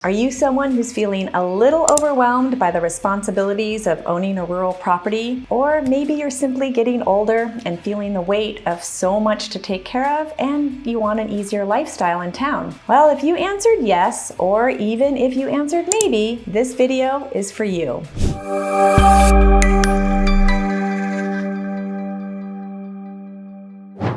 Are you someone who's feeling a little overwhelmed by the responsibilities of owning a rural property? Or maybe you're simply getting older and feeling the weight of so much to take care of and you want an easier lifestyle in town? Well, if you answered yes, or even if you answered maybe, this video is for you.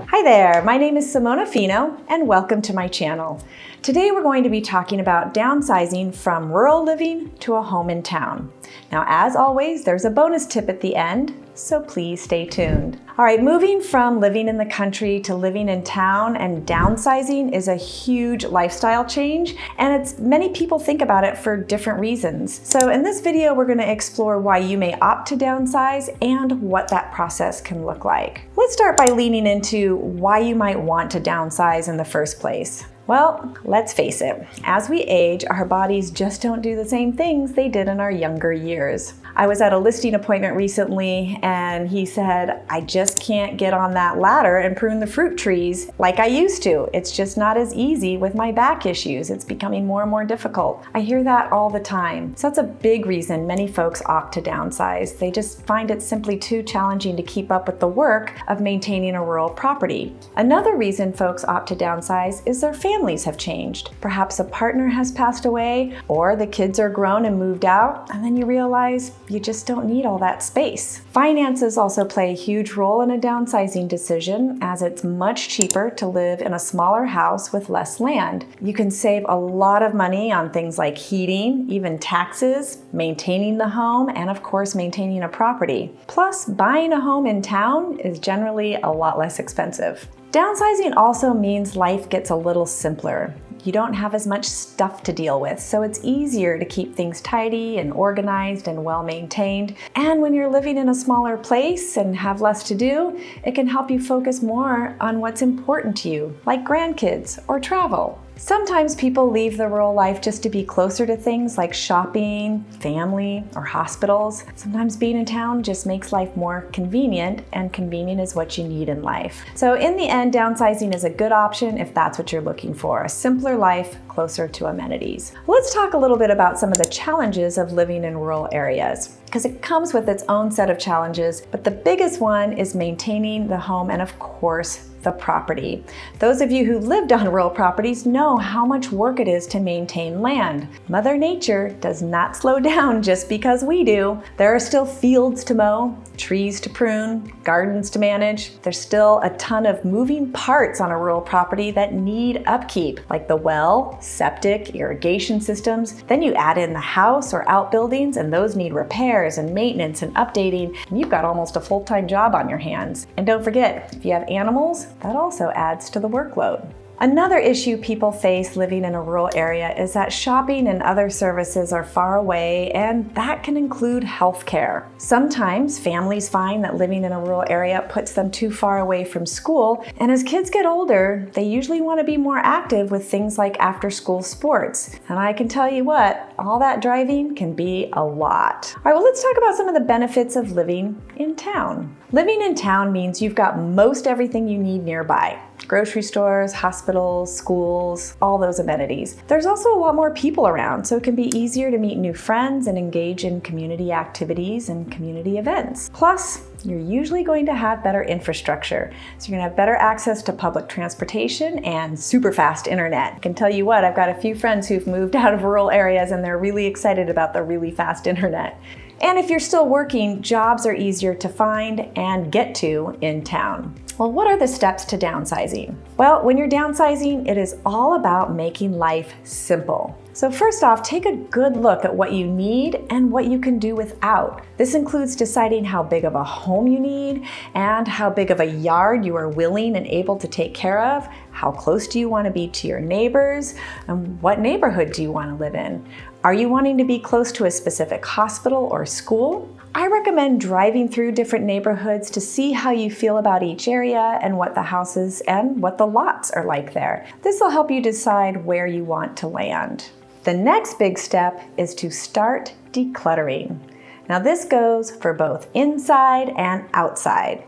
Hi there, my name is Simona Fino and welcome to my channel. Today we're going to be talking about downsizing from rural living to a home in town. Now, as always, there's a bonus tip at the end, so please stay tuned. All right, moving from living in the country to living in town and downsizing is a huge lifestyle change, and many people think about it for different reasons. So in this video, we're gonna explore why you may opt to downsize and what that process can look like. Let's start by leaning into why you might want to downsize in the first place. Well, let's face it, as we age, our bodies just don't do the same things they did in our younger years. I was at a listing appointment recently and he said, I just can't get on that ladder and prune the fruit trees like I used to. It's just not as easy with my back issues. It's becoming more and more difficult. I hear that all the time. So that's a big reason many folks opt to downsize. They just find it simply too challenging to keep up with the work of maintaining a rural property. Another reason folks opt to downsize is their families have changed. Perhaps a partner has passed away or the kids are grown and moved out, and then you realize you just don't need all that space. Finances also play a huge role in a downsizing decision, as it's much cheaper to live in a smaller house with less land. You can save a lot of money on things like heating, even taxes, maintaining the home, and of course maintaining a property. Plus, buying a home in town is generally a lot less expensive. Downsizing also means life gets a little simpler. You don't have as much stuff to deal with, so it's easier to keep things tidy and organized and well maintained. And when you're living in a smaller place and have less to do, it can help you focus more on what's important to you, like grandkids or travel. Sometimes people leave the rural life just to be closer to things like shopping, family, or hospitals. Sometimes being in town just makes life more convenient, and convenient is what you need in life. So in the end, downsizing is a good option if that's what you're looking for, a simpler life closer to amenities. Let's talk a little bit about some of the challenges of living in rural areas, because it comes with its own set of challenges, but the biggest one is maintaining the home and of course, the property. Those of you who lived on rural properties know how much work it is to maintain land. Mother Nature does not slow down just because we do. There are still fields to mow, trees to prune, gardens to manage. There's still a ton of moving parts on a rural property that need upkeep, like the well, septic, irrigation systems. Then you add in the house or outbuildings, and those need repairs and maintenance and updating, and you've got almost a full-time job on your hands. And don't forget, if you have animals, that also adds to the workload. Another issue people face living in a rural area is that shopping and other services are far away, and that can include healthcare. Sometimes families find that living in a rural area puts them too far away from school, and as kids get older, they usually want to be more active with things like after-school sports. And I can tell you what, all that driving can be a lot. All right, well, let's talk about some of the benefits of living in town. Living in town means you've got most everything you need nearby. Grocery stores, hospitals, schools, all those amenities. There's also a lot more people around, so it can be easier to meet new friends and engage in community activities and community events. Plus, you're usually going to have better infrastructure. So you're gonna have better access to public transportation and super fast internet. I can tell you what, I've got a few friends who've moved out of rural areas and they're really excited about the really fast internet. And if you're still working, jobs are easier to find and get to in town. Well, what are the steps to downsizing? Well, when you're downsizing, it is all about making life simple. So first off, take a good look at what you need and what you can do without. This includes deciding how big of a home you need and how big of a yard you are willing and able to take care of. How close do you want to be to your neighbors? And what neighborhood do you want to live in? Are you wanting to be close to a specific hospital or school? I recommend driving through different neighborhoods to see how you feel about each area and what the houses and what the lots are like there. This will help you decide where you want to land. The next big step is to start decluttering. Now this goes for both inside and outside.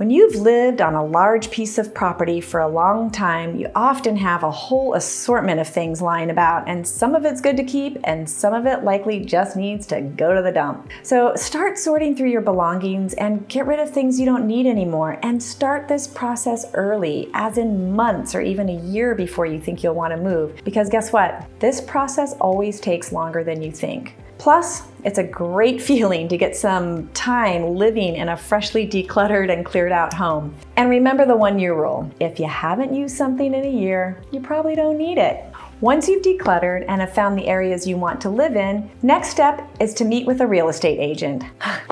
When you've lived on a large piece of property for a long time, you often have a whole assortment of things lying about, and some of it's good to keep and some of it likely just needs to go to the dump. So start sorting through your belongings and get rid of things you don't need anymore, and start this process early, as in months or even a year before you think you'll want to move, because guess what? This process always takes longer than you think. Plus, it's a great feeling to get some time living in a freshly decluttered and cleared out home. And remember the 1-year rule. If you haven't used something in a year, you probably don't need it. Once you've decluttered and have found the areas you want to live in, next step is to meet with a real estate agent.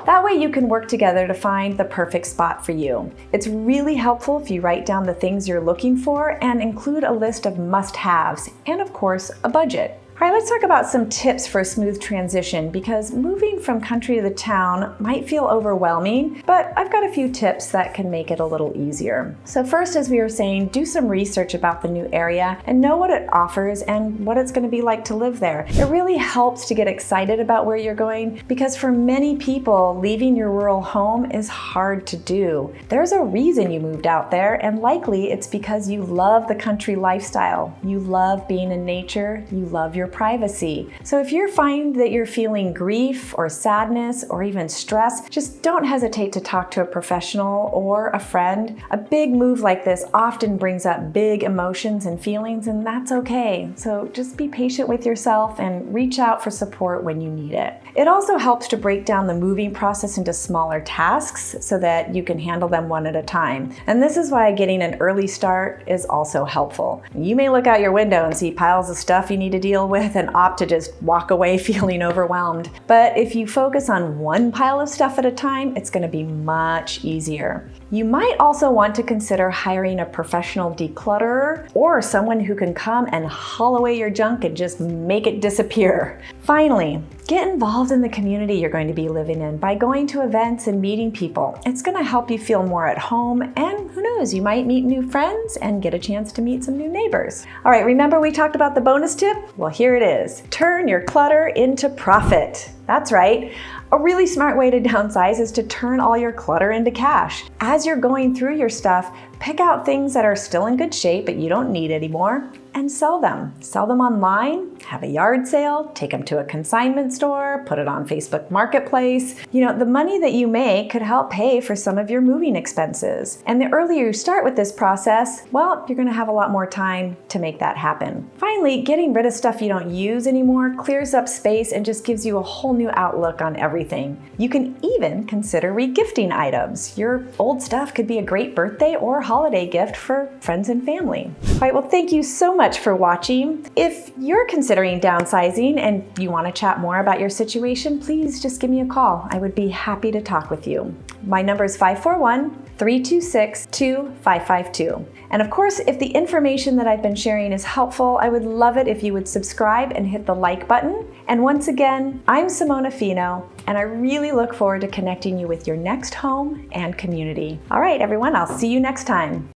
That way you can work together to find the perfect spot for you. It's really helpful if you write down the things you're looking for and include a list of must-haves and, of course, a budget. All right, let's talk about some tips for a smooth transition, because moving from country to the town might feel overwhelming, but I've got a few tips that can make it a little easier. So first, as we were saying, do some research about the new area and know what it offers and what it's going to be like to live there. It really helps to get excited about where you're going, because for many people, leaving your rural home is hard to do. There's a reason you moved out there, and likely it's because you love the country lifestyle. You love being in nature, you love your privacy. So if you find that you're feeling grief or sadness or even stress, just don't hesitate to talk to a professional or a friend. A big move like this often brings up big emotions and feelings, and that's okay. So just be patient with yourself and reach out for support when you need it. It also helps to break down the moving process into smaller tasks so that you can handle them one at a time. And this is why getting an early start is also helpful. You may look out your window and see piles of stuff you need to deal with and opt to just walk away feeling overwhelmed. But if you focus on one pile of stuff at a time, it's going to be much easier. You might also want to consider hiring a professional declutterer or someone who can come and haul away your junk and just make it disappear. Finally, get involved in the community you're going to be living in by going to events and meeting people. It's going to help you feel more at home, and who knows, you might meet new friends and get a chance to meet some new neighbors. All right, remember we talked about the bonus tip? Well, here it is. Turn your clutter into profit. That's right. A really smart way to downsize is to turn all your clutter into cash. As you're going through your stuff, pick out things that are still in good shape but you don't need anymore and sell them. Sell them online, have a yard sale, take them to a consignment store, put it on Facebook Marketplace. You know, the money that you make could help pay for some of your moving expenses. And the earlier you start with this process, well, you're gonna have a lot more time to make that happen. Finally, getting rid of stuff you don't use anymore clears up space and just gives you a whole new outlook on everything. You can even consider regifting items. Your old stuff could be a great birthday or holiday gift for friends and family. All right, well, thank you so much for watching. If you're considering downsizing and you want to chat more about your situation, please just give me a call. I would be happy to talk with you. My number is 541-326-2552. And of course, if the information that I've been sharing is helpful, I would love it if you would subscribe and hit the like button. And once again, I'm Simona Fino, and I really look forward to connecting you with your next home and community. All right, everyone, I'll see you next time.